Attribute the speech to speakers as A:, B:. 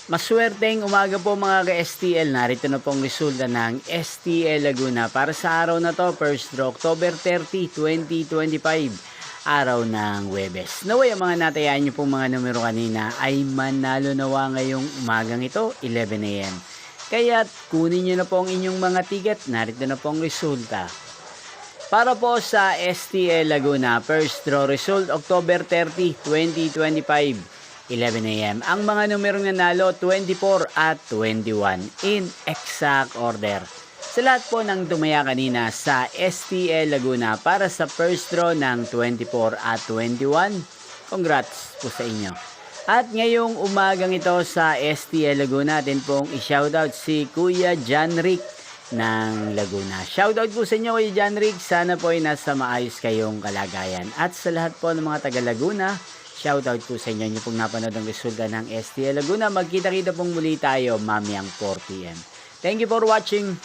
A: Maswerteng umaga po mga ka-STL. Narito na pong resulta ng STL Laguna para sa araw na to, first draw, October 30, 2025, araw ng Huwebes. Naway ang mga natayaan nyo pong mga numero kanina ay manalo nawa ngayong umagang ito, 11 AM. Kaya kunin nyo na po ang inyong mga ticket. Narito na pong resulta. Para po sa STL Laguna, first draw result, October 30, 2025. 11 AM. Ang mga numerong nanalo, 24 at 21 in exact order. Sa lahat po ng tumaya kanina sa STL Laguna para sa first draw ng 24 at 21, congrats po sa inyo. At ngayong umagang ito sa STL Laguna, natin pong i-shoutout si Kuya John Rick ng Laguna. Shoutout po sa inyo Kuya John Rick. Sana po ay nasa maayos kayong kalagayan. At sa lahat po ng mga taga Laguna, shoutout po sa inyo pong napanood ang resulta ng STL Laguna. Magkita-kita pong muli tayo mamayang 4 PM. Thank you for watching.